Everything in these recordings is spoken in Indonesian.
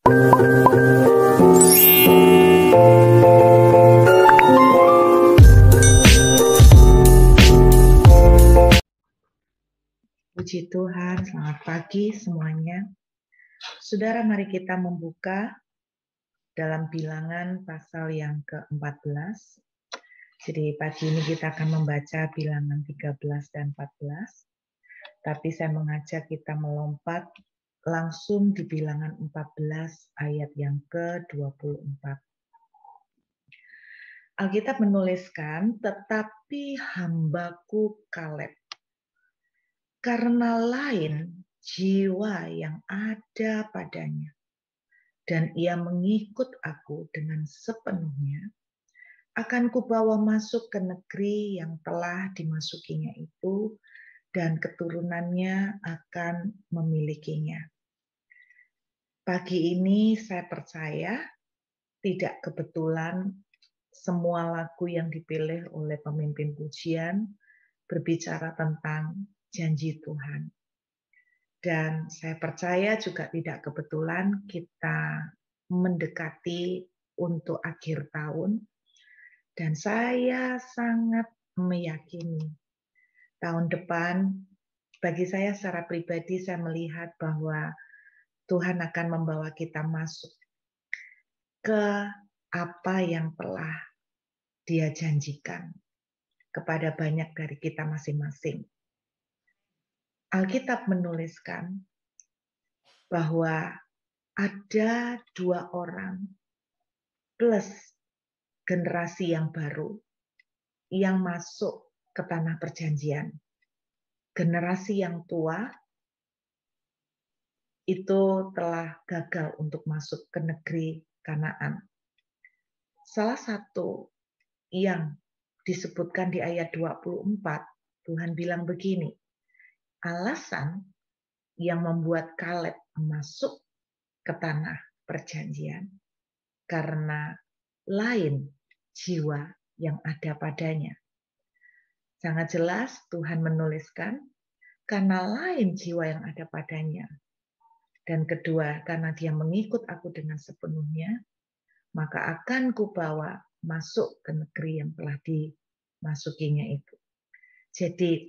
Puji Tuhan, selamat pagi semuanya. Saudara, mari kita membuka dalam Bilangan pasal yang ke-14. Jadi pagi ini kita akan membaca Bilangan 13 dan 14. Tapi saya mengajak kita melompat langsung di Bilangan 14 ayat yang ke-24. Alkitab menuliskan, tetapi hambaku Kaleb, karena lain jiwa yang ada padanya, dan ia mengikut aku dengan sepenuhnya, akan kubawa masuk ke negeri yang telah dimasukinya itu, dan keturunannya akan memilikinya. Pagi ini saya percaya tidak kebetulan semua lagu yang dipilih oleh pemimpin pujian berbicara tentang janji Tuhan. Dan saya percaya juga tidak kebetulan kita mendekati untuk akhir tahun. Dan saya sangat meyakini tahun depan, bagi saya secara pribadi, saya melihat bahwa Tuhan akan membawa kita masuk ke apa yang telah Dia janjikan kepada banyak dari kita masing-masing. Alkitab menuliskan bahwa ada 2 orang plus generasi yang baru yang masuk ke tanah perjanjian. Generasi yang tua itu telah gagal untuk masuk ke negeri Kanaan. Salah satu yang disebutkan di ayat 24, Tuhan bilang begini, alasan yang membuat Kaleb masuk ke tanah perjanjian karena lain jiwa yang ada padanya. Sangat jelas Tuhan menuliskan karena lain jiwa yang ada padanya. Dan kedua, karena dia mengikut aku dengan sepenuhnya, maka akan kubawa masuk ke negeri yang telah dimasukinya itu. Jadi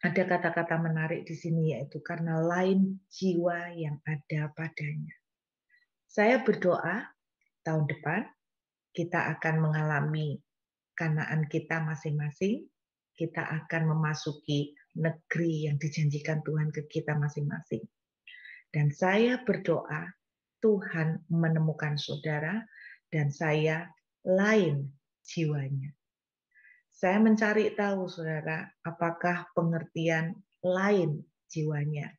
ada kata-kata menarik di sini, yaitu karena lain jiwa yang ada padanya. Saya berdoa tahun depan kita akan mengalami Kanaan kita masing-masing, kita akan memasuki negeri yang dijanjikan Tuhan ke kita masing-masing. Dan saya berdoa Tuhan menemukan saudara dan saya lain jiwanya. Saya mencari tahu saudara, apakah pengertian lain jiwanya.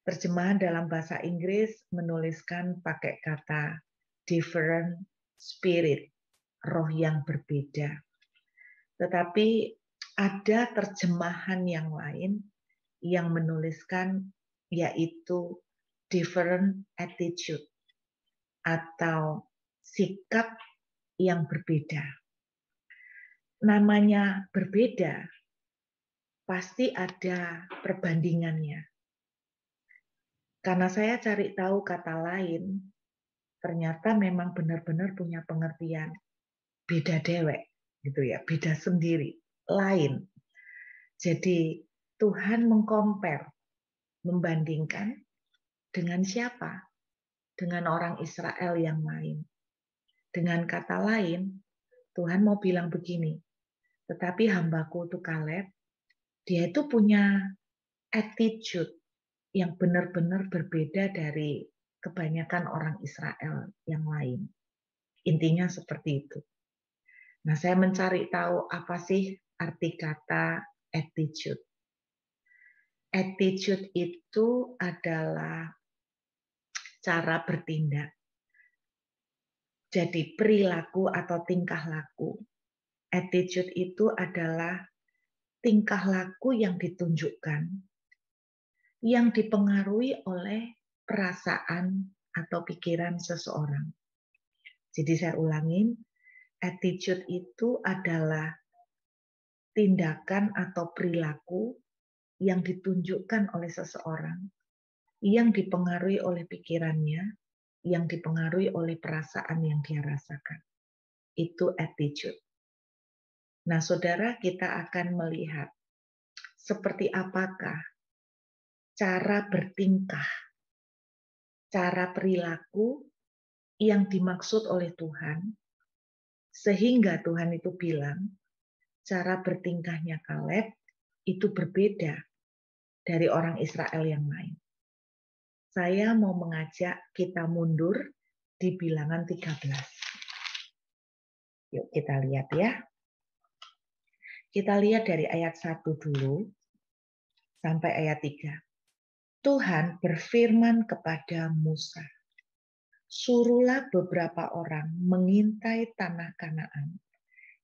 Terjemahan dalam bahasa Inggris menuliskan pakai kata different spirit, roh yang berbeda. Tetapi ada terjemahan yang lain yang menuliskan yaitu different attitude atau sikap yang berbeda. Namanya berbeda, pasti ada perbandingannya. Karena saya cari tahu kata lain, ternyata memang benar-benar punya pengertian beda dewek, gitu ya, beda sendiri, lain. Jadi Tuhan mengcompare, membandingkan dengan siapa? Dengan orang Israel yang lain. Dengan kata lain, Tuhan mau bilang begini, tetapi hambaku itu Kaleb, dia itu punya attitude yang benar-benar berbeda dari kebanyakan orang Israel yang lain. Intinya seperti itu. Nah, saya mencari tahu apa sih arti kata attitude. Attitude itu adalah cara bertindak. Jadi perilaku atau tingkah laku. Attitude itu adalah tingkah laku yang ditunjukkan, yang dipengaruhi oleh perasaan atau pikiran seseorang. Jadi saya ulangin, attitude itu adalah tindakan atau perilaku yang ditunjukkan oleh seseorang, yang dipengaruhi oleh pikirannya, yang dipengaruhi oleh perasaan yang dia rasakan. Itu attitude. Nah, saudara, kita akan melihat seperti apakah cara bertingkah, cara perilaku yang dimaksud oleh Tuhan, sehingga Tuhan itu bilang, cara bertingkahnya Kaleb itu berbeda dari orang Israel yang lain. Saya mau mengajak kita mundur di bilangan 13. Yuk kita lihat ya. Kita lihat dari ayat 1 dulu sampai ayat 3. Tuhan berfirman kepada Musa, suruhlah beberapa orang mengintai tanah Kanaan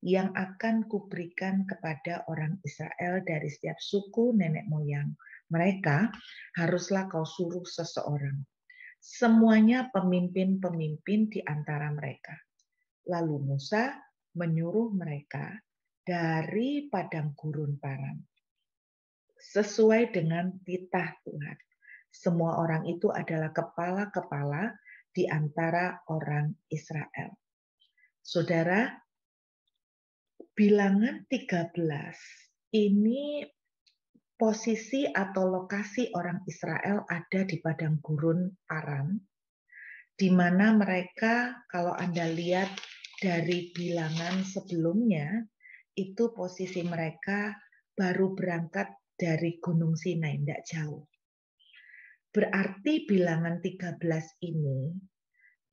yang akan kuberikan kepada orang Israel dari setiap suku nenek moyang. Mereka haruslah kau suruh seseorang. Semuanya pemimpin-pemimpin di antara mereka. Lalu Musa menyuruh mereka dari padang gurun Paran. Sesuai dengan titah Tuhan. Semua orang itu adalah kepala-kepala di antara orang Israel. Saudara, bilangan 13 ini posisi atau lokasi orang Israel ada di padang gurun Paran, di mana mereka, kalau Anda lihat dari bilangan sebelumnya, itu posisi mereka baru berangkat dari Gunung Sinai, tidak jauh. Berarti bilangan 13 ini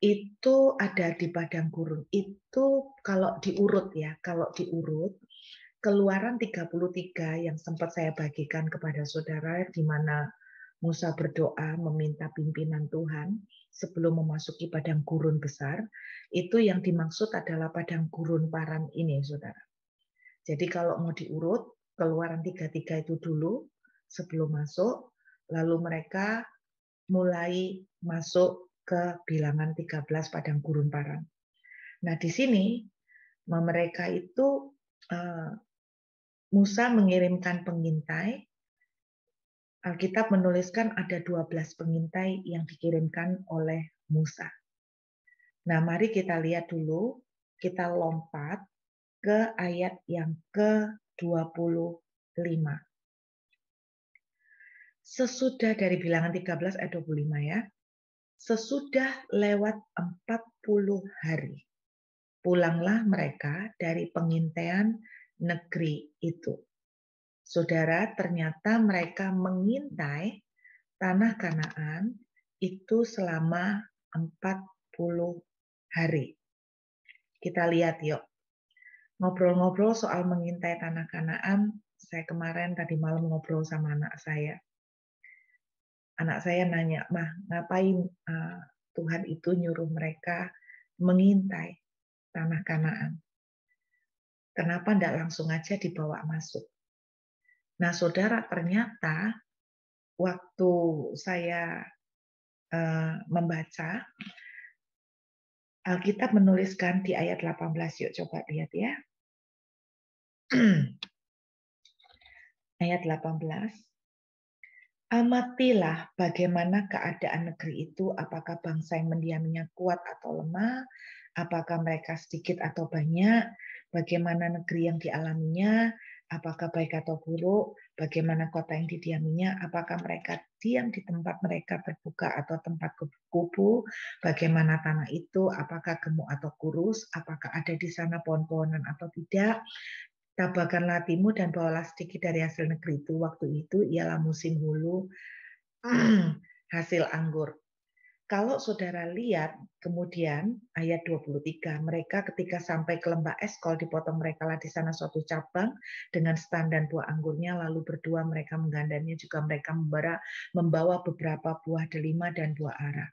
itu ada di padang gurun. Itu kalau diurut ya, kalau diurut Keluaran 33 yang sempat saya bagikan kepada saudara, di mana Musa berdoa meminta pimpinan Tuhan sebelum memasuki padang gurun besar, itu yang dimaksud adalah padang gurun Paran ini, saudara. Jadi kalau mau diurut, Keluaran 33 itu dulu sebelum masuk, lalu mereka mulai masuk ke bilangan 13 padang gurun Paran. Nah, di sini mereka itu Musa mengirimkan pengintai. Alkitab menuliskan ada 12 pengintai yang dikirimkan oleh Musa. Nah, mari kita lihat dulu, kita lompat ke ayat yang ke-25. Sesudah dari bilangan 13 ayat 25 ya. Sesudah lewat 40 hari, pulanglah mereka dari pengintaian negeri itu. Saudara, ternyata mereka mengintai tanah Kanaan itu selama 40 hari. Kita lihat yuk. Ngobrol-ngobrol soal mengintai tanah Kanaan, saya kemarin tadi malam ngobrol sama anak saya. Anak saya nanya, "Mah, ngapain Tuhan itu nyuruh mereka mengintai tanah Kanaan? Kenapa tidak langsung aja dibawa masuk?" Nah, saudara, ternyata waktu saya membaca, Alkitab menuliskan di ayat 18, yuk coba lihat ya. Ayat 18. Amatilah bagaimana keadaan negeri itu, apakah bangsa yang mendiaminya kuat atau lemah, apakah mereka sedikit atau banyak, bagaimana negeri yang dialaminya, apakah baik atau buruk, bagaimana kota yang didiaminya, apakah mereka diam di tempat mereka berbuka atau tempat kubu, bagaimana tanah itu, apakah gemuk atau kurus, apakah ada di sana pohon-pohonan atau tidak. Tabahkanlah hatimu dan bawalah sedikit dari hasil negeri itu. Waktu itu ialah musim hulu hasil anggur. Kalau saudara lihat kemudian ayat 23, mereka ketika sampai ke lembah Eskol dipotong mereka lah di sana suatu cabang dengan stan dan buah anggurnya, lalu berdua mereka menggandanya, juga mereka membawa beberapa buah delima dan buah ara.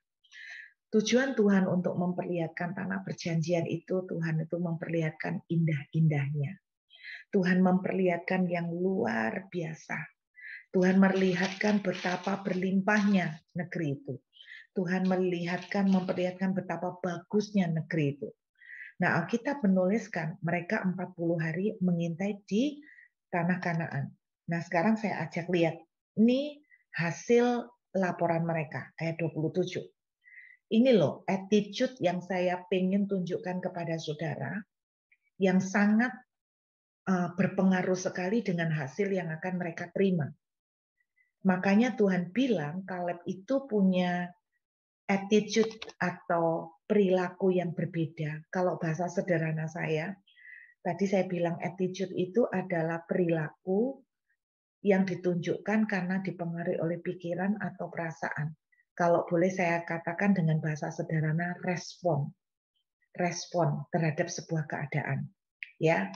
Tujuan Tuhan untuk memperlihatkan tanah perjanjian itu, Tuhan itu memperlihatkan indah-indahnya. Tuhan memperlihatkan yang luar biasa. Tuhan melihatkan betapa berlimpahnya negeri itu. Tuhan memperlihatkan betapa bagusnya negeri itu. Nah, Alkitab menuliskan mereka 40 hari mengintai di tanah Kanaan. Nah, sekarang saya ajak lihat. Ini hasil laporan mereka, ayat 27. Ini loh attitude yang saya pengen tunjukkan kepada saudara, yang sangat berpengaruh sekali dengan hasil yang akan mereka terima. Makanya Tuhan bilang Kaleb itu punya attitude atau perilaku yang berbeda. Kalau bahasa sederhana saya, tadi saya bilang attitude itu adalah perilaku yang ditunjukkan karena dipengaruhi oleh pikiran atau perasaan. Kalau boleh saya katakan dengan bahasa sederhana, respon terhadap sebuah keadaan. Ya,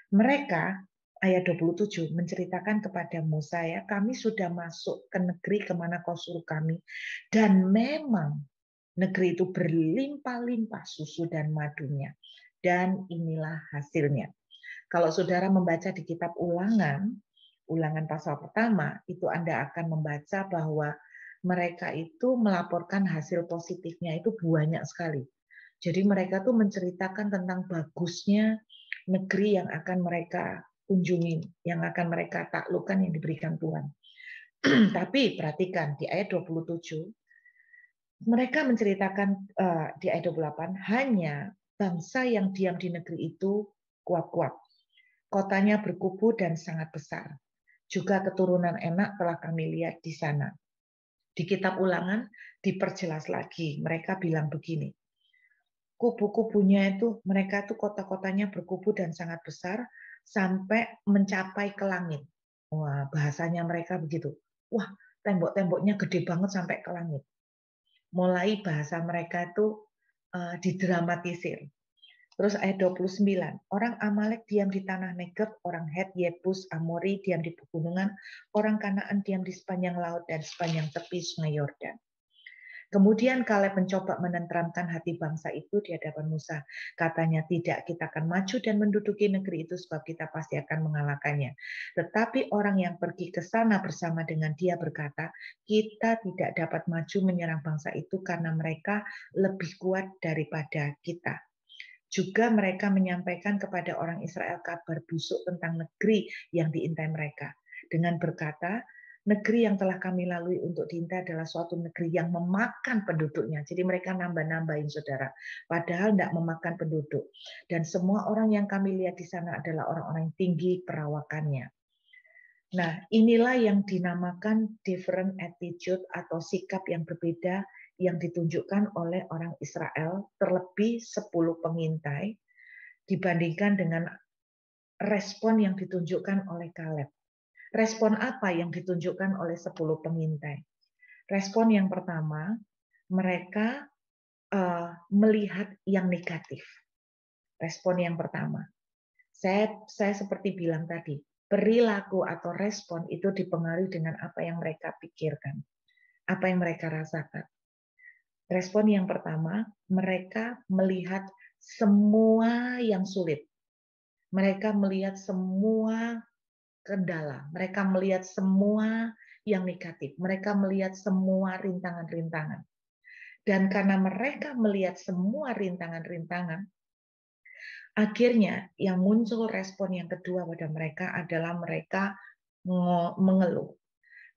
mereka ayat 27 menceritakan kepada Musa, ya, kami sudah masuk ke negeri kemana kau suruh kami, dan memang negeri itu berlimpah-limpah susu dan madunya. Dan inilah hasilnya. Kalau saudara membaca di kitab Ulangan pasal pertama, itu Anda akan membaca bahwa mereka itu melaporkan hasil positifnya itu banyak sekali. Jadi mereka tuh menceritakan tentang bagusnya negeri yang akan mereka kunjungi, yang akan mereka taklukkan yang diberikan Tuhan. Tapi perhatikan di ayat 27, mereka menceritakan di ayat 28, hanya bangsa yang diam di negeri itu kuat-kuat. Kotanya berkubu dan sangat besar. Juga keturunan enak telah kami lihat di sana. Di kitab Ulangan diperjelas lagi. Mereka bilang begini, kubu-kubunya itu, mereka itu kota-kotanya berkubu dan sangat besar sampai mencapai ke langit. Wah, bahasanya mereka begitu. Wah, tembok-temboknya gede banget sampai ke langit. Mulai bahasa mereka itu didramatisir. Terus ayat 29, orang Amalek diam di tanah Negeb, orang Het, Yebus, Amori diam di pegunungan, orang Kanaan diam di sepanjang laut dan sepanjang tepi sungai Yordan. Kemudian Kaleb mencoba menenteramkan hati bangsa itu di hadapan Musa. Katanya, tidak, kita akan maju dan menduduki negeri itu sebab kita pasti akan mengalahkannya. Tetapi orang yang pergi ke sana bersama dengan dia berkata, kita tidak dapat maju menyerang bangsa itu karena mereka lebih kuat daripada kita. Juga mereka menyampaikan kepada orang Israel kabar busuk tentang negeri yang diintai mereka. Dengan berkata, negeri yang telah kami lalui untuk diintai adalah suatu negeri yang memakan penduduknya. Jadi mereka nambah-nambahin, saudara. Padahal tidak memakan penduduk. Dan semua orang yang kami lihat di sana adalah orang-orang yang tinggi perawakannya. Nah, inilah yang dinamakan different attitude atau sikap yang berbeda yang ditunjukkan oleh orang Israel, terlebih 10 pengintai, dibandingkan dengan respon yang ditunjukkan oleh Kaleb. Respon apa yang ditunjukkan oleh 10 pengintai? Respon yang pertama, mereka melihat yang negatif. Respon yang pertama. Saya seperti bilang tadi, perilaku atau respon itu dipengaruhi dengan apa yang mereka pikirkan, apa yang mereka rasakan. Respon yang pertama, mereka melihat semua yang sulit. Mereka melihat semua kendala. Mereka melihat semua yang negatif. Mereka melihat semua rintangan-rintangan. Dan karena mereka melihat semua rintangan-rintangan, akhirnya yang muncul respon yang kedua pada mereka adalah mereka mengeluh.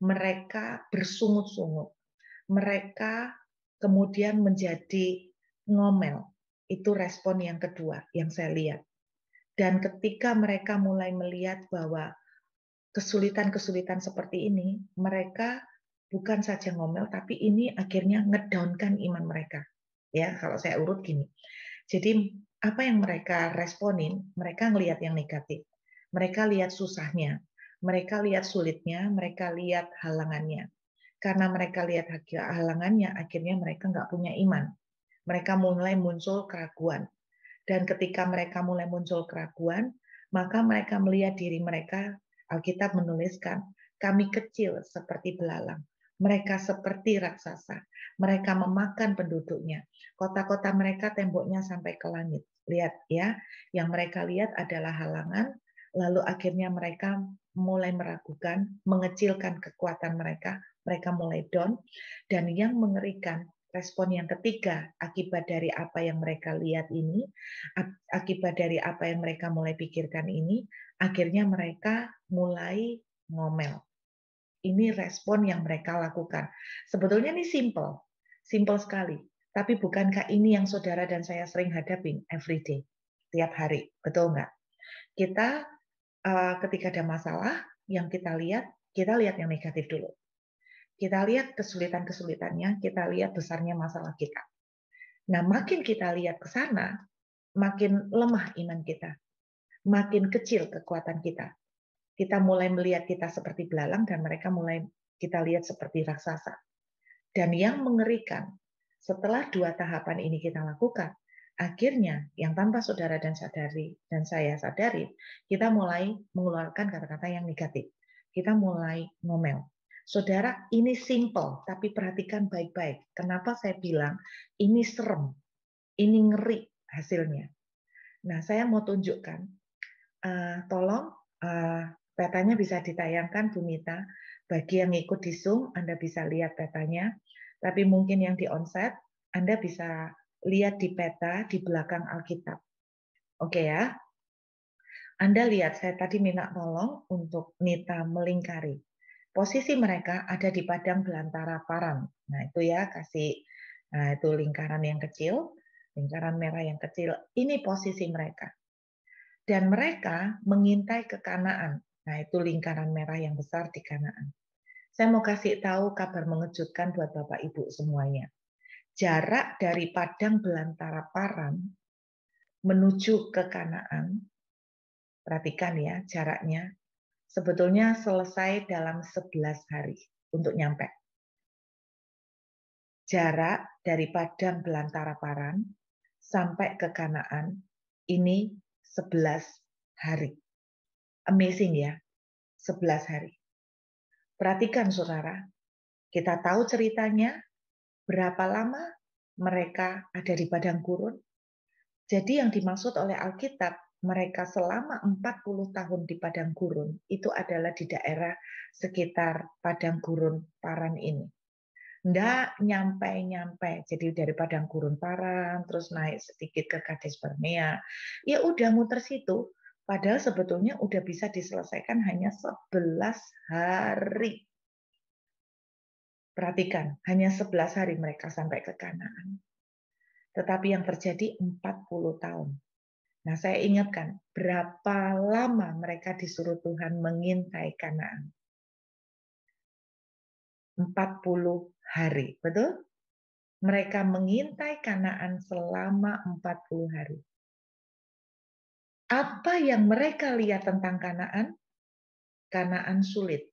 Mereka bersungut-sungut. Mereka kemudian menjadi ngomel. Itu respon yang kedua yang saya lihat. Dan ketika mereka mulai melihat bahwa kesulitan-kesulitan seperti ini, mereka bukan saja ngomel, tapi ini akhirnya ngedownkan iman mereka. Ya, kalau saya urut gini. Jadi apa yang mereka responin, mereka ngelihat yang negatif. Mereka lihat susahnya, mereka lihat sulitnya, mereka lihat halangannya. Karena mereka lihat halangannya, akhirnya mereka nggak punya iman. Mereka mulai muncul keraguan. Dan ketika mereka mulai muncul keraguan, maka mereka melihat diri mereka, Alkitab menuliskan, kami kecil seperti belalang. Mereka seperti raksasa. Mereka memakan penduduknya. Kota-kota mereka temboknya sampai ke langit. Lihat ya, yang mereka lihat adalah halangan, lalu akhirnya mereka mulai meragukan, mengecilkan kekuatan mereka mulai down, dan yang mengerikan, respon yang ketiga, akibat dari apa yang mereka lihat ini, akibat dari apa yang mereka mulai pikirkan ini, akhirnya mereka mulai ngomel. Ini respon yang mereka lakukan. Sebetulnya ini simple sekali. Tapi bukankah ini yang saudara dan saya sering hadapin every day, tiap hari, betul nggak? Kita ketika ada masalah, yang kita lihat yang negatif dulu. Kita lihat kesulitan-kesulitannya, kita lihat besarnya masalah kita. Nah, makin kita lihat ke sana, makin lemah iman kita, makin kecil kekuatan kita. Kita mulai melihat kita seperti belalang dan mereka mulai kita lihat seperti raksasa. Dan yang mengerikan, setelah 2 tahapan ini kita lakukan, akhirnya yang tanpa saudara dan saya sadari, kita mulai mengeluarkan kata-kata yang negatif. Kita mulai ngomel. Saudara, ini simple, tapi perhatikan baik-baik. Kenapa saya bilang ini serem, ini ngeri hasilnya. Nah, saya mau tunjukkan, tolong petanya bisa ditayangkan, Bu Mita. Bagi yang ikut di Zoom, Anda bisa lihat petanya. Tapi mungkin yang di onset, Anda bisa lihat di peta di belakang Alkitab. Oke ya. Anda lihat, saya tadi minta tolong untuk Nita melingkari. Posisi mereka ada di padang belantara Paran. Nah, itu ya, nah, itu lingkaran yang kecil, lingkaran merah yang kecil. Ini posisi mereka. Dan mereka mengintai ke Kanaan. Nah, itu lingkaran merah yang besar di Kanaan. Saya mau kasih tahu kabar mengejutkan buat Bapak Ibu semuanya. Jarak dari padang belantara Paran menuju ke Kanaan, perhatikan ya jaraknya, sebetulnya selesai dalam 11 hari untuk nyampe. Jarak dari padang belantara Paran sampai ke Kanaan ini 11 hari. Amazing ya, 11 hari. Perhatikan saudara, kita tahu ceritanya, berapa lama mereka ada di padang gurun. Jadi yang dimaksud oleh Alkitab, mereka selama 40 tahun di padang gurun, itu adalah di daerah sekitar padang gurun Paran ini. Nggak nyampe-nyampe, jadi dari padang gurun Paran, terus naik sedikit ke Kades Barnea, ya udah muter situ, padahal sebetulnya udah bisa diselesaikan hanya 11 hari. Perhatikan, hanya 11 hari mereka sampai ke Kanaan. Tetapi yang terjadi 40 tahun. Nah, saya ingatkan, berapa lama mereka disuruh Tuhan mengintai Kanaan? 40 hari, betul? Mereka mengintai Kanaan selama 40 hari. Apa yang mereka lihat tentang Kanaan? Kanaan sulit.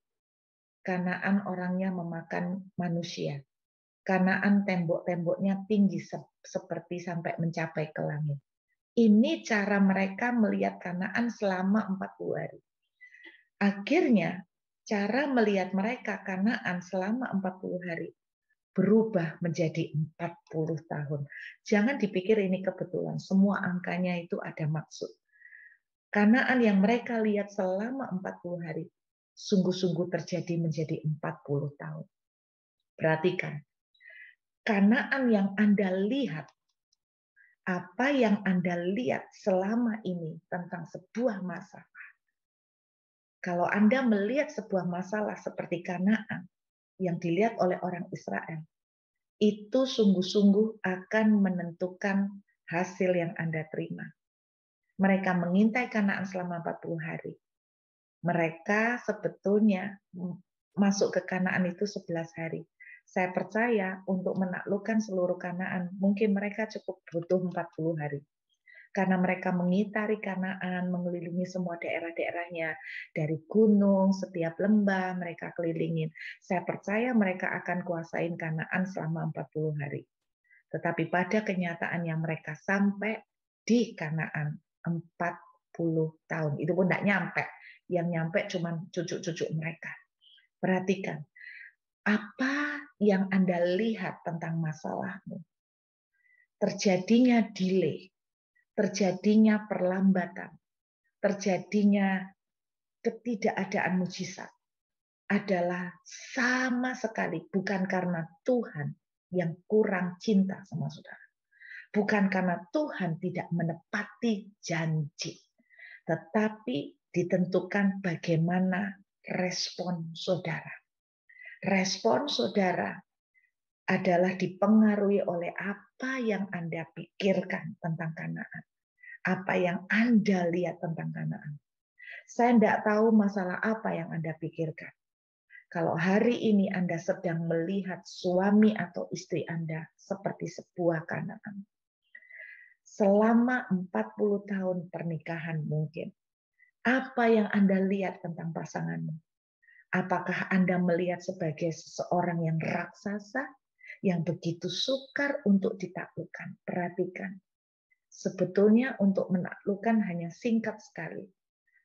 Kanaan orangnya memakan manusia. Kanaan tembok-temboknya tinggi seperti sampai mencapai ke langit. Ini cara mereka melihat Kanaan selama 40 hari. Akhirnya, cara melihat mereka Kanaan selama 40 hari berubah menjadi 40 tahun. Jangan dipikir ini kebetulan, semua angkanya itu ada maksud. Kanaan yang mereka lihat selama 40 hari, sungguh-sungguh terjadi menjadi 40 tahun. Perhatikan, Kanaan yang Anda lihat, apa yang Anda lihat selama ini tentang sebuah masalah. Kalau Anda melihat sebuah masalah seperti Kanaan yang dilihat oleh orang Israel, itu sungguh-sungguh akan menentukan hasil yang Anda terima. Mereka mengintai Kanaan selama 40 hari. Mereka sebetulnya masuk ke Kanaan itu 11 hari. Saya percaya untuk menaklukkan seluruh Kanaan, mungkin mereka cukup butuh 40 hari. Karena mereka mengitari Kanaan, mengelilingi semua daerah-daerahnya. Dari gunung, setiap lembah mereka kelilingin. Saya percaya mereka akan kuasain Kanaan selama 40 hari. Tetapi pada kenyataannya mereka sampai di Kanaan 40 tahun. Itu pun tidak nyampe. Yang nyampe cuma cucu-cucu mereka. Perhatikan, apa yang Anda lihat tentang masalahmu? Terjadinya delay, terjadinya perlambatan, terjadinya ketidakadaan mujizat adalah sama sekali bukan karena Tuhan yang kurang cinta sama saudara. Bukan karena Tuhan tidak menepati janji, tetapi ditentukan bagaimana respon saudara. Respon saudara adalah dipengaruhi oleh apa yang Anda pikirkan tentang Kanaan. Apa yang Anda lihat tentang Kanaan. Saya tidak tahu masalah apa yang Anda pikirkan. Kalau hari ini Anda sedang melihat suami atau istri Anda seperti sebuah Kanaan. Selama 40 tahun pernikahan mungkin. Apa yang Anda lihat tentang pasanganmu? Apakah Anda melihat sebagai seseorang yang raksasa, yang begitu sukar untuk ditaklukkan? Perhatikan. Sebetulnya untuk menaklukkan hanya singkat sekali.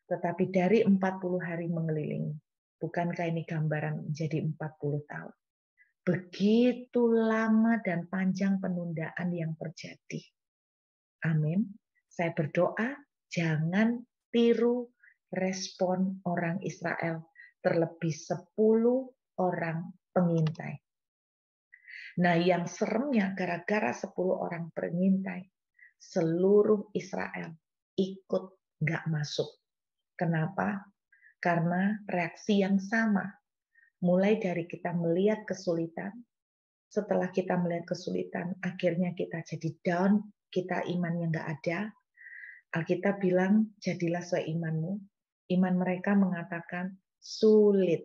Tetapi dari 40 hari mengelilingi. Bukankah ini gambaran menjadi 40 tahun? Begitu lama dan panjang penundaan yang terjadi. Amin. Saya berdoa, jangan tiru respon orang Israel, terlebih 10 orang pengintai. Nah, yang seremnya gara-gara 10 orang pengintai, seluruh Israel ikut nggak masuk. Kenapa? Karena reaksi yang sama. Mulai dari kita melihat kesulitan, setelah kita melihat kesulitan, akhirnya kita jadi down, kita imannya nggak ada. Alkitab bilang, jadilah seimanmu. Iman mereka mengatakan sulit.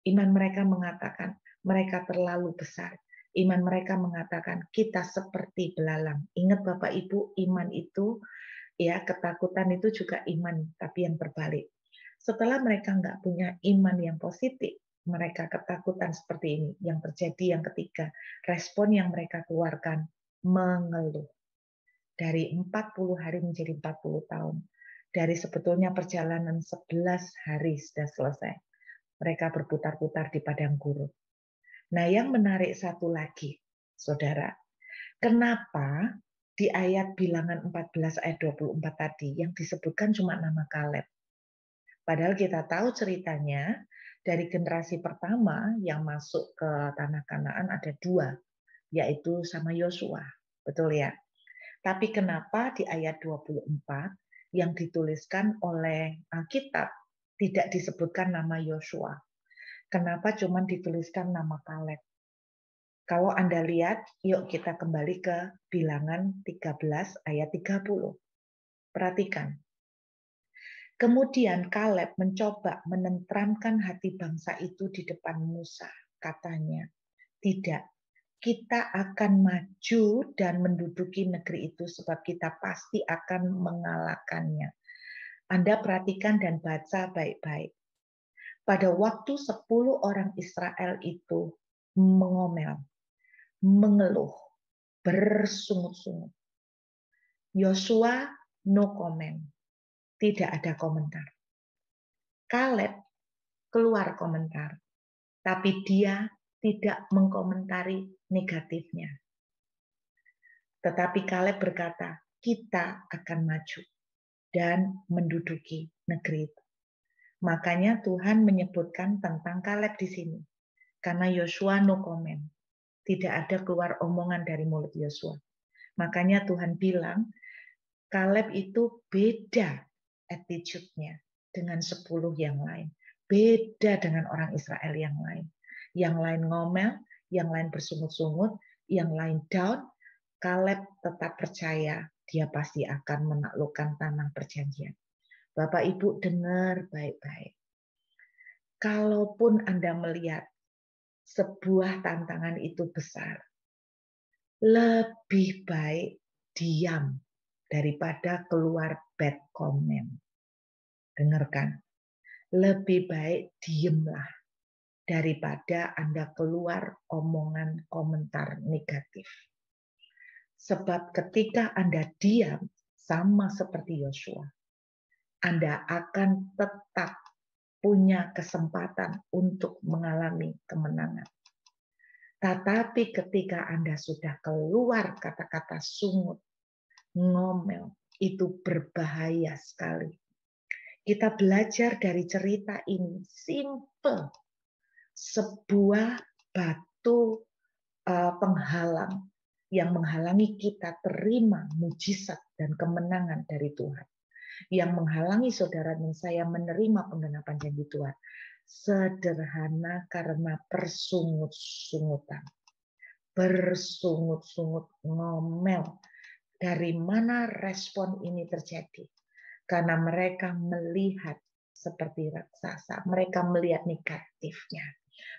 Iman mereka mengatakan mereka terlalu besar. Iman mereka mengatakan kita seperti belalang. Ingat Bapak Ibu, iman itu, ya ketakutan itu juga iman, tapi yang berbalik. Setelah mereka nggak punya iman yang positif, mereka ketakutan seperti ini. Yang terjadi yang ketiga, respon yang mereka keluarkan, mengeluh. Dari 40 hari menjadi 40 tahun. Dari sebetulnya perjalanan 11 hari sudah selesai. Mereka berputar-putar di padang gurun. Nah, yang menarik satu lagi, saudara. Kenapa di ayat bilangan 14 ayat 24 tadi yang disebutkan cuma nama Kaleb? Padahal kita tahu ceritanya dari generasi pertama yang masuk ke tanah Kanaan ada 2, yaitu sama Yosua. Betul ya? Tapi kenapa di ayat 24 yang dituliskan oleh Alkitab tidak disebutkan nama Yosua? Kenapa cuma dituliskan nama Kaleb? Kalau Anda lihat, yuk kita kembali ke bilangan 13 ayat 30. Perhatikan. Kemudian Kaleb mencoba menenteramkan hati bangsa itu di depan Musa. Katanya, tidak, kita akan maju dan menduduki negeri itu sebab kita pasti akan mengalahkannya. Anda perhatikan dan baca baik-baik. Pada waktu 10 orang Israel itu mengomel, mengeluh, bersungut-sungut. Yosua no comment. Tidak ada komentar. Kaleb keluar komentar, tapi dia tidak mengkomentari negatifnya. Tetapi Kaleb berkata, kita akan maju dan menduduki negeri itu. Makanya Tuhan menyebutkan tentang Kaleb di sini. Karena Yosua no comment. Tidak ada keluar omongan dari mulut Yosua. Makanya Tuhan bilang, Kaleb itu beda attitude-nya dengan 10 yang lain. Beda dengan orang Israel yang lain. Yang lain ngomel, yang lain bersungut-sungut, yang lain down. Kaleb tetap percaya dia pasti akan menaklukkan tanah perjanjian. Bapak Ibu dengar baik-baik. Kalaupun Anda melihat sebuah tantangan itu besar, lebih baik diam daripada keluar bad comment. Dengarkan, lebih baik diamlah daripada Anda keluar omongan komentar negatif. Sebab ketika Anda diam, sama seperti Yosua, Anda akan tetap punya kesempatan untuk mengalami kemenangan. Tetapi ketika Anda sudah keluar kata-kata sungut, ngomel, itu berbahaya sekali. Kita belajar dari cerita ini, simple. Sebuah batu penghalang yang menghalangi kita terima mujizat dan kemenangan dari Tuhan. Yang menghalangi saudara dan saya menerima penggenapan janji Tuhan. Sederhana karena persungut-sungutan. bersungut-sungut, ngomel. Dari mana respon ini terjadi? Karena mereka melihat seperti raksasa. Mereka melihat negatifnya.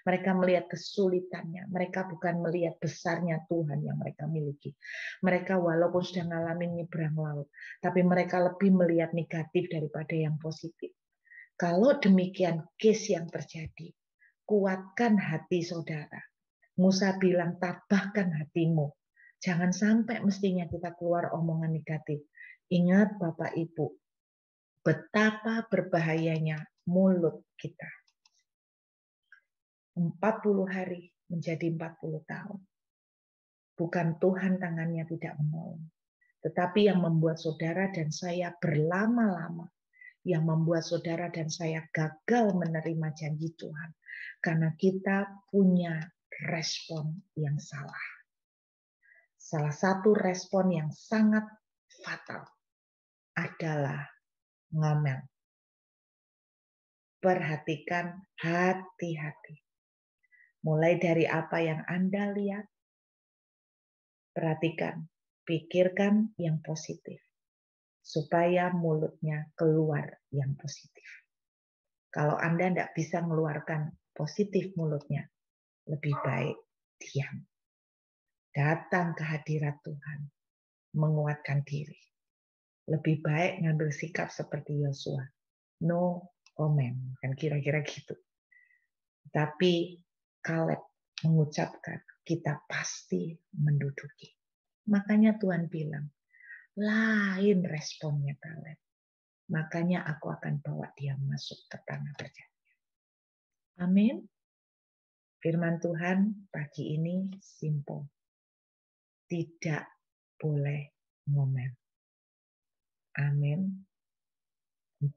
Mereka melihat kesulitannya. Mereka bukan melihat besarnya Tuhan yang mereka miliki. Mereka walaupun sudah ngalamin nyebrang laut, tapi mereka lebih melihat negatif daripada yang positif. Kalau demikian case yang terjadi, kuatkan hati saudara. Musa bilang, tabahkan hatimu. Jangan sampai mestinya kita keluar omongan negatif. Ingat Bapak Ibu, betapa berbahayanya mulut kita. 40 hari menjadi 40 tahun. Bukan Tuhan tangannya tidak menolong. Tetapi yang membuat saudara dan saya berlama-lama, yang membuat saudara dan saya gagal menerima janji Tuhan. Karena kita punya respon yang salah. Salah satu respon yang sangat fatal adalah ngomel. Perhatikan hati-hati. Mulai dari apa yang Anda lihat, perhatikan, pikirkan yang positif. Supaya mulutnya keluar yang positif. Kalau Anda tidak bisa mengeluarkan positif mulutnya, lebih baik diam. Datang ke hadirat Tuhan, menguatkan diri. Lebih baik ngambil sikap seperti Yosua. No comment, kan kira-kira gitu. Tapi Kaleb mengucapkan, kita pasti menduduki. Makanya Tuhan bilang, lain responnya Kaleb. Makanya aku akan bawa dia masuk ke tanah perjanjian. Amin. Firman Tuhan pagi ini simple. Tidak boleh ngomel. Amin. 40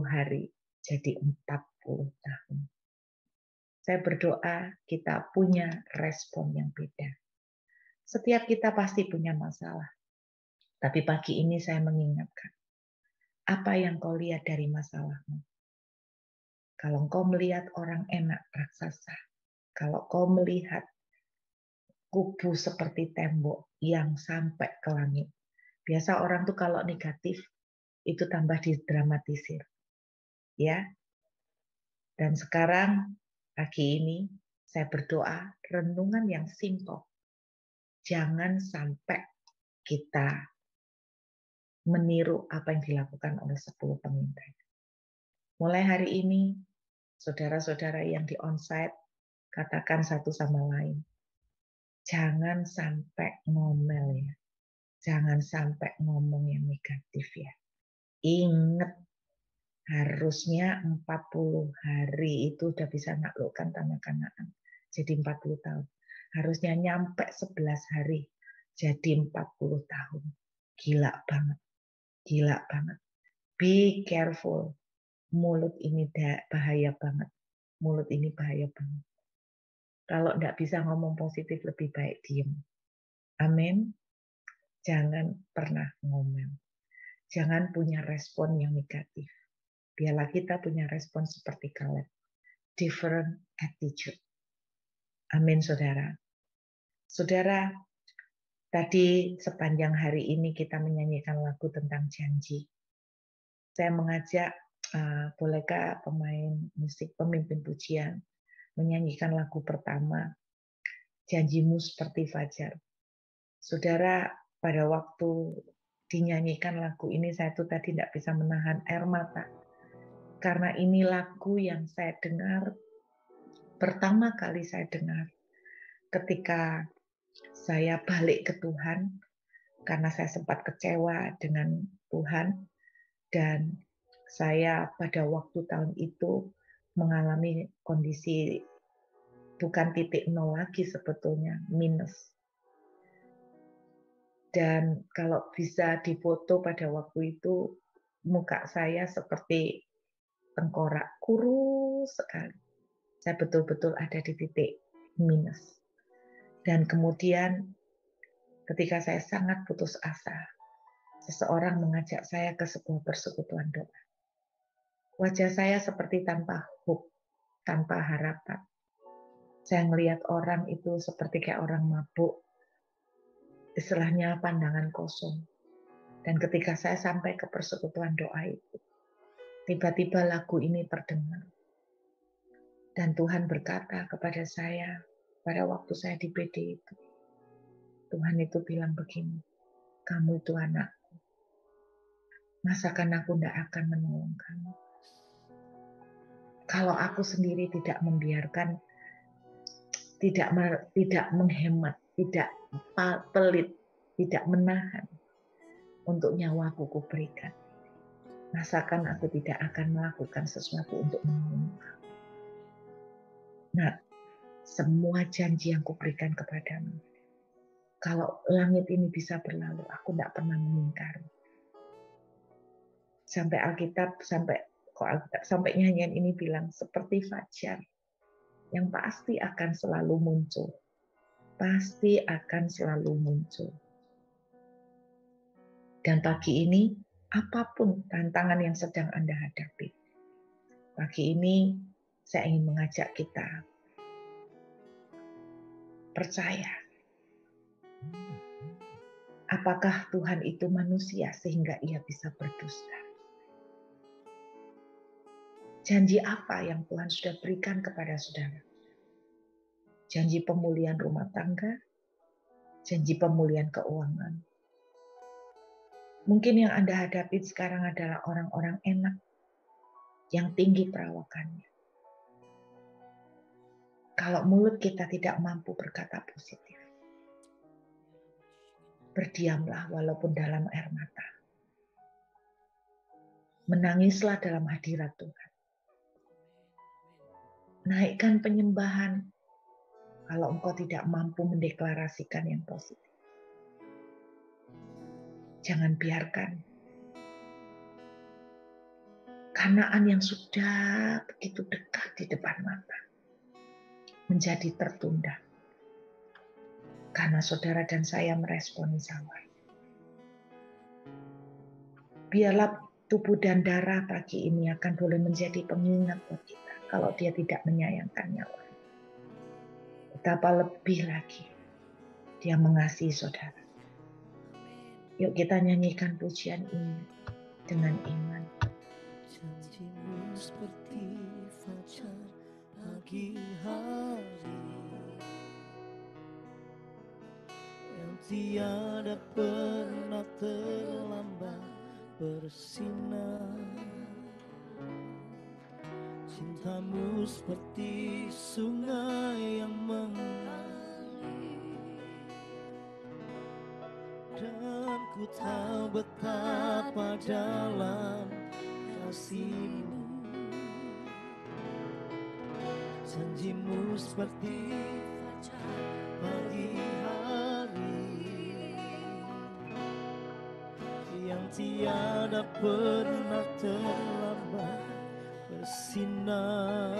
hari jadi 40 tahun. Saya berdoa kita punya respon yang beda. Setiap kita pasti punya masalah. Tapi pagi ini saya mengingatkan, apa yang kau lihat dari masalahmu? Kalau kau melihat orang enak raksasa, kalau kau melihat kubu seperti tembok yang sampai ke langit. Biasa orang tuh kalau negatif itu tambah didramatisir. Ya. Dan sekarang pagi ini saya berdoa renungan yang simpel. Jangan sampai kita meniru apa yang dilakukan oleh 10 pemimpin. Mulai hari ini, saudara-saudara yang di onsite, katakan satu sama lain. Jangan sampai ngomel ya. Jangan sampai ngomong yang negatif ya. Ingat, harusnya 40 hari itu udah bisa naklukkan tanah Kanaan. Jadi 40 tahun. Harusnya nyampe 11 hari. Jadi 40 tahun. Gila banget. Gila banget. Be careful. Mulut ini bahaya banget. Mulut ini bahaya banget. Kalau enggak bisa ngomong positif, lebih baik diem. Amin. Jangan pernah ngomel. Jangan punya respon yang negatif. Biarlah kita punya respon seperti Kaleb. Different attitude. Amin, saudara. Saudara, tadi sepanjang hari ini kita menyanyikan lagu tentang janji. Saya mengajak, bolehkah pemain musik pemimpin pujian menyanyikan lagu pertama, Janjimu Seperti Fajar. Saudara, pada waktu dinyanyikan lagu ini, saya tuh tadi tidak bisa menahan air mata. Karena ini lagu yang saya dengar, pertama kali saya dengar ketika saya balik ke Tuhan, karena saya sempat kecewa dengan Tuhan, dan saya pada waktu tahun itu mengalami kondisi bukan titik nol lagi sebetulnya, minus. Dan kalau bisa difoto pada waktu itu, muka saya seperti tengkorak, kurus sekali. Saya betul-betul ada di titik minus. Dan kemudian ketika saya sangat putus asa, seseorang mengajak saya ke sebuah persekutuan doa. Wajah saya seperti tanpa hope, tanpa harapan. Saya ngelihat orang itu seperti kayak orang mabuk, istilahnya pandangan kosong. Dan ketika saya sampai ke persekutuan doa itu, tiba-tiba lagu ini terdengar. Dan Tuhan berkata kepada saya, pada waktu saya di PD itu, Tuhan itu bilang begini, kamu itu anakku, masakan aku tidak akan menolong kamu. Kalau aku sendiri tidak membiarkan, tidak menghemat, tidak pelit, tidak menahan untuk nyawaku kuberikan, masakan aku tidak akan melakukan sesuatu untuk menolong. Nah, semua janji yang kuberikan kepadamu, kalau langit ini bisa berlalu, aku tidak pernah mengingkari. Sampai Alkitab, sampai nyanyian ini bilang seperti fajar yang pasti akan selalu muncul. Pasti akan selalu muncul. Dan pagi ini, apapun tantangan yang sedang Anda hadapi, pagi ini saya ingin mengajak kita percaya. Apakah Tuhan itu manusia sehingga ia bisa berdusta? Janji apa yang Tuhan sudah berikan kepada saudara? Janji pemulihan rumah tangga, janji pemulihan keuangan. Mungkin yang Anda hadapi sekarang adalah orang-orang enak yang tinggi perawakannya. Kalau mulut kita tidak mampu berkata positif, berdiamlah walaupun dalam air mata. Menangislah dalam hadirat Tuhan. Naikkan penyembahan kalau engkau tidak mampu mendeklarasikan yang positif. Jangan biarkan Kanaan yang sudah begitu dekat di depan mata menjadi tertunda. Karena saudara dan saya meresponi salah. Biarlah tubuh dan darah pagi ini akan boleh menjadi pengingat buat kita kalau dia tidak menyayangkan nyawa. Betapa lebih lagi dia mengasihi saudara. Yuk kita nyanyikan pujian ini dengan iman. Janjimu seperti fajar pagi hari yang tiada pernah terlambat bersinar. Cintamu seperti sungai yang mengalir, dan ku tahu betapa dalam kasih-Mu. Janjimu seperti fajar pagi hari yang tiada pernah terlambat bersinar.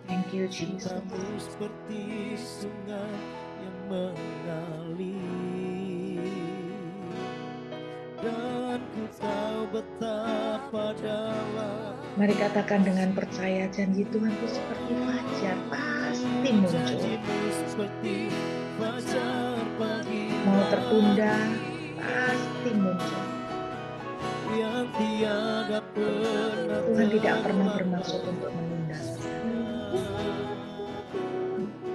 Thank you, Jesus. Cintamu seperti sungai yang mengalir, dan ku tahu betapa dalam. Mari katakan dengan percaya, janji Tuhan itu seperti fajar, pasti muncul. Seperti fajar pagi mau tertunda, pasti muncul. Yang tiada pernah Tuhan tidak pernah bermaksud untuk menunda.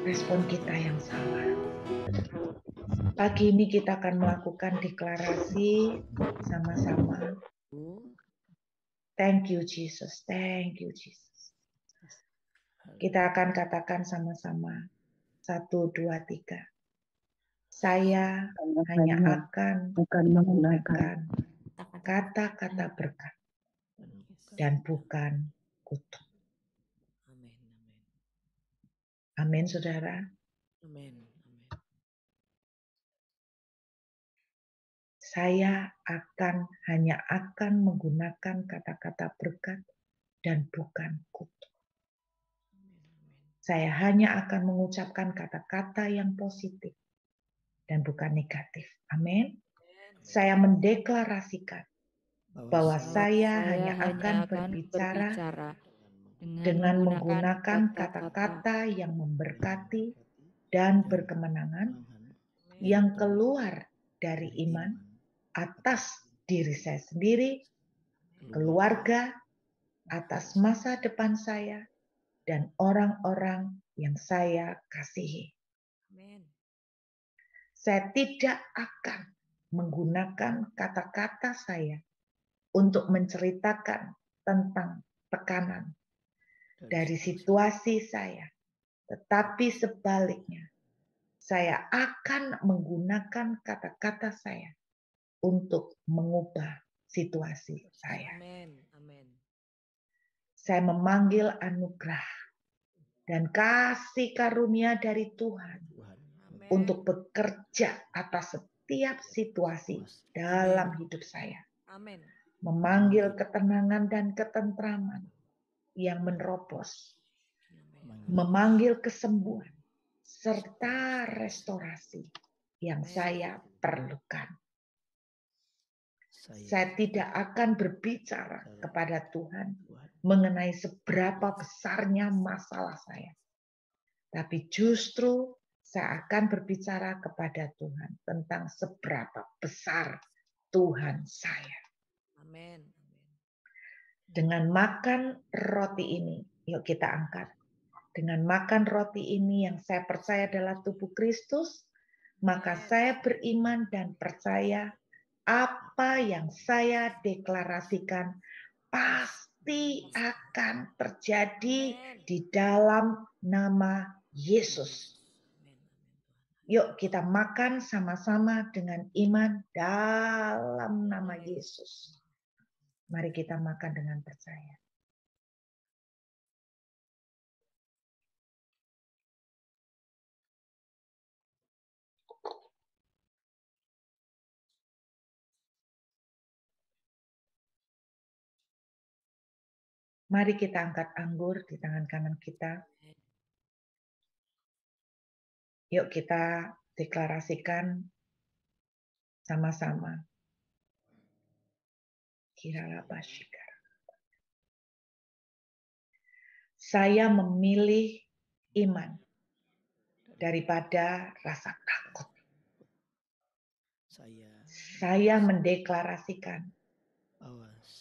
Respon kita yang salah. Pagi ini kita akan melakukan deklarasi sama-sama. Thank you Jesus, thank you Jesus. Kita akan katakan sama-sama. 1, 2, 3. Saya hanya akan menggunakan kata-kata berkat dan bukan kutuk. Amin, saudara. Amin. Saya hanya akan menggunakan kata-kata berkat dan bukan kutuk. Saya hanya akan mengucapkan kata-kata yang positif dan bukan negatif. Amin. Saya mendeklarasikan bahwa saya hanya akan berbicara dengan menggunakan kata-kata yang memberkati dan berkemenangan yang keluar dari iman atas diri saya sendiri, keluarga, atas masa depan saya, dan orang-orang yang saya kasihi. Saya tidak akan menggunakan kata-kata saya untuk menceritakan tentang tekanan dari situasi saya, tetapi sebaliknya, saya akan menggunakan kata-kata saya untuk mengubah situasi saya. Saya memanggil anugerah dan kasih karunia dari Tuhan untuk bekerja atas setiap situasi dalam hidup saya. Memanggil ketenangan dan ketentraman yang menerobos. Memanggil kesembuhan serta restorasi yang saya perlukan. Saya tidak akan berbicara kepada Tuhan mengenai seberapa besarnya masalah saya. Tapi justru saya akan berbicara kepada Tuhan tentang seberapa besar Tuhan saya. Dengan makan roti ini, yuk kita angkat. Dengan makan roti ini yang saya percaya adalah tubuh Kristus, maka saya beriman dan percaya apa yang saya deklarasikan pasti akan terjadi di dalam nama Yesus. Yuk kita makan sama-sama dengan iman dalam nama Yesus. Mari kita makan dengan percaya. Mari kita angkat anggur di tangan kanan kita. Yuk kita deklarasikan sama-sama. Kiralabashikara. Saya memilih iman daripada rasa takut. Saya mendeklarasikan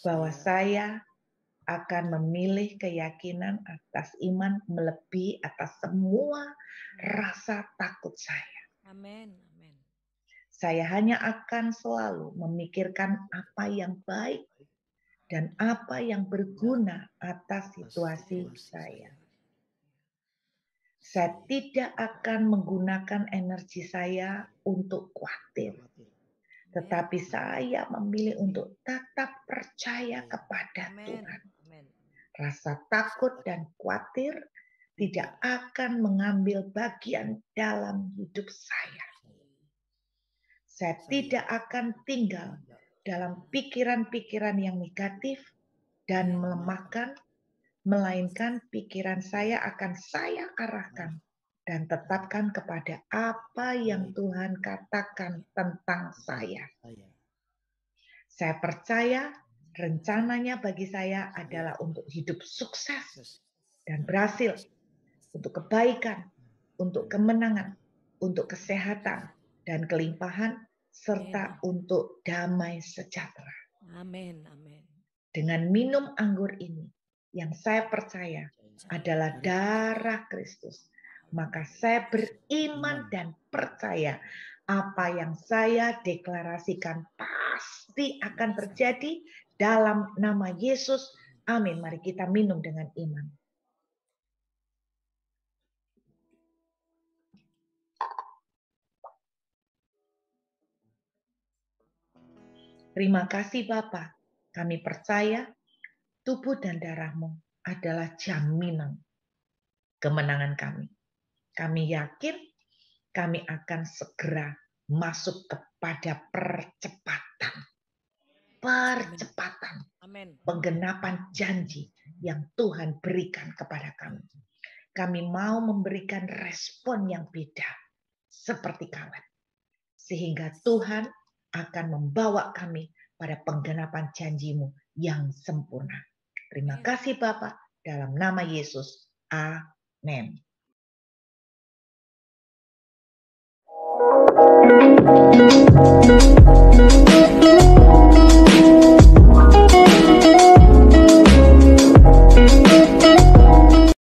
bahwa saya akan memilih keyakinan atas iman melebihi atas semua rasa takut saya. Saya hanya akan selalu memikirkan apa yang baik dan apa yang berguna atas situasi saya. Saya tidak akan menggunakan energi saya untuk khawatir. Tetapi saya memilih untuk tetap percaya kepada Tuhan. Rasa takut dan khawatir tidak akan mengambil bagian dalam hidup saya. Saya tidak akan tinggal dalam pikiran-pikiran yang negatif dan melemahkan, melainkan pikiran saya akan saya arahkan dan tetapkan kepada apa yang Tuhan katakan tentang saya. Saya percaya rencananya bagi saya adalah untuk hidup sukses dan berhasil, untuk kebaikan, untuk kemenangan, untuk kesehatan dan kelimpahan, serta untuk damai sejahtera. Dengan minum anggur ini, yang saya percaya adalah darah Kristus, maka saya beriman dan percaya apa yang saya deklarasikan pasti akan terjadi dalam nama Yesus. Amin. Mari kita minum dengan iman. Terima kasih Bapa. Kami percaya tubuh dan darah-Mu adalah jaminan kemenangan kami. Kami yakin kami akan segera masuk kepada percepatan. Penggenapan janji yang Tuhan berikan kepada kami. Kami mau memberikan respon yang beda seperti Kaleb. Sehingga Tuhan akan membawa kami pada penggenapan janji-Mu yang sempurna. Terima kasih Bapak. dalam nama Yesus. Amin.